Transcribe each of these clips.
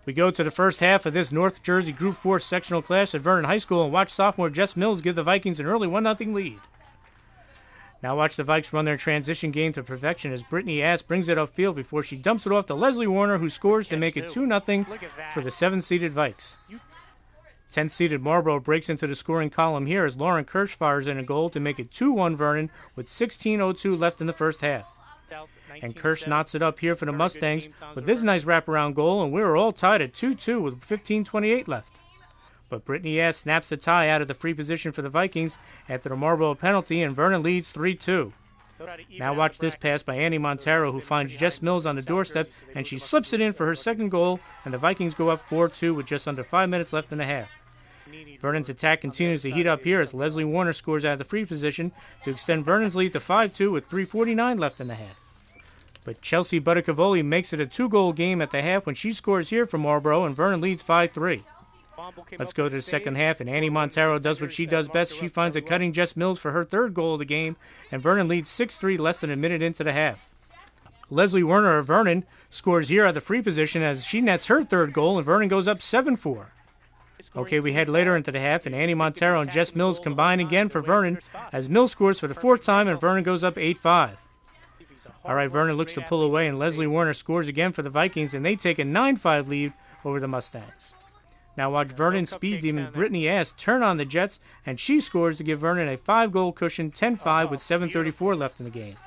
We go to the first half of this North Jersey Group 4 sectional clash at Vernon High School and watch sophomore Jess Mills give the Vikings an early 1-0 lead. Now watch the Vikes run their transition game to perfection as Brittany Ass brings it upfield before she dumps it off to Leslie Warner, who scores to make it 2-0 for the 7th-seeded Vikes. 10th-seeded Marlboro breaks into the scoring column here as Lauren Kirsch fires in a goal to make it 2-1 Vernon with 16:02 left in the first half. And Kirsch knots it up here for the Mustangs with this nice wraparound goal, and we were all tied at 2-2 with 15:28 left. But Brittany Ass snaps the tie out of the free position for the Vikings after the Marlboro penalty, and Vernon leads 3-2. Now watch this pass by Annie Montero, who finds Jess Mills on the doorstep, and she slips it in for her second goal, and the Vikings go up 4-2 with just under 5 minutes left in the half. Vernon's attack continues to heat up here as Leslie Warner scores out of the free position to extend Vernon's lead to 5-2 with 3:49 left in the half. But Chelsea Butticavoli makes it a 2-goal game at the half when she scores here for Marlboro, and Vernon leads 5-3. Let's go to the second half, and Annie Montero does what she does best. She finds a cutting Jess Mills for her third goal of the game, and Vernon leads 6-3 less than a minute into the half. Leslie Werner of Vernon scores here at the free position as she nets her third goal, and Vernon goes up 7-4. Okay, we head later into the half, and Annie Montero and Jess Mills combine again for Vernon as Mills scores for the fourth time, and Vernon goes up 8-5. All right, Vernon looks to pull away, and Leslie Warner scores again for the Vikings, and they take a 9-5 lead over the Mustangs. Now watch Vernon speed demon Brittany Ass turn on the Jets, and she scores to give Vernon a 5-goal cushion, 10-5 with 7:34 left in the game.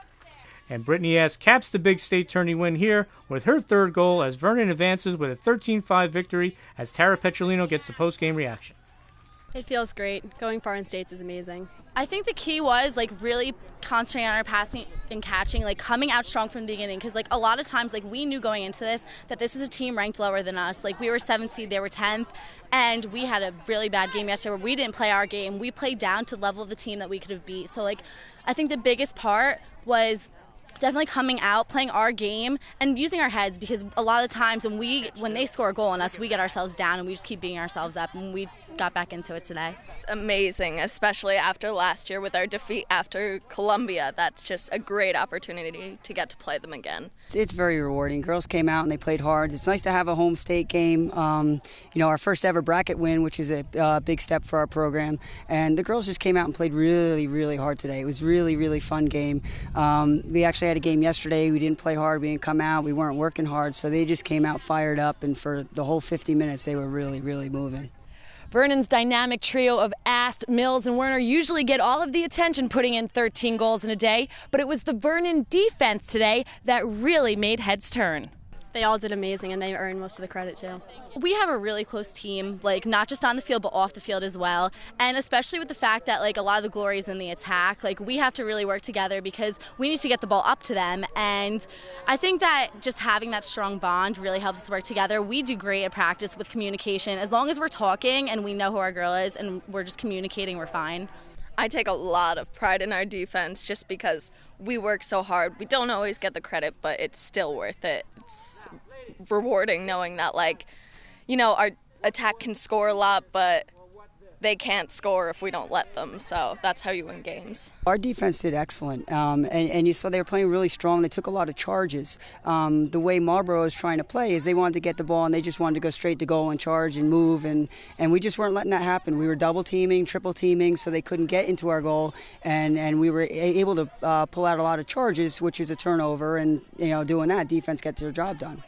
And Brittany Ass caps the big state tourney win here with her third goal as Vernon advances with a 13-5 victory as Tara Petrolino gets the post-game reaction. It feels great. Going far in states is amazing. I think the key was really concentrating on our passing and catching, coming out strong from the beginning, because a lot of times we knew going into this that this was a team ranked lower than us. We were 7th seed, they were 10th, and we had a really bad game yesterday where we didn't play our game. We played down to the level of the team that we could have beat. So I think the biggest part was definitely coming out, playing our game, and using our heads, because a lot of the times when they score a goal on us, we get ourselves down and we just keep beating ourselves up, and we got back into it today. Amazing, especially after last year with our defeat after Columbia. That's just a great opportunity to get to play them again. It's very rewarding. Girls came out and they played hard. It's nice to have a home state game. Our first ever bracket win, which is a big step for our program. And the girls just came out and played really, really hard today. It was really, really fun game. We actually had a game yesterday. We didn't play hard. We didn't come out. We weren't working hard. So they just came out fired up. And for the whole 50 minutes, they were really, really moving. Vernon's dynamic trio of Ast, Mills, and Werner usually get all of the attention putting in 13 goals in a day, but it was the Vernon defense today that really made heads turn. They all did amazing, and they earned most of the credit, too. We have a really close team, not just on the field, but off the field as well. And especially with the fact that, a lot of the glory is in the attack, we have to really work together because we need to get the ball up to them. And I think that just having that strong bond really helps us work together. We do great at practice with communication. As long as we're talking and we know who our girl is and we're just communicating, we're fine. I take a lot of pride in our defense just because we work so hard. We don't always get the credit, but it's still worth it. It's rewarding knowing that, our attack can score a lot, but they can't score if we don't let them. So that's how you win games. Our defense did excellent, and you saw they were playing really strong. They took a lot of charges. The way Marlboro was trying to play is they wanted to get the ball and they just wanted to go straight to goal and charge and move, and we just weren't letting that happen. We were double teaming, triple teaming, so they couldn't get into our goal, and we were able to pull out a lot of charges, which is a turnover, and doing that, defense gets their job done.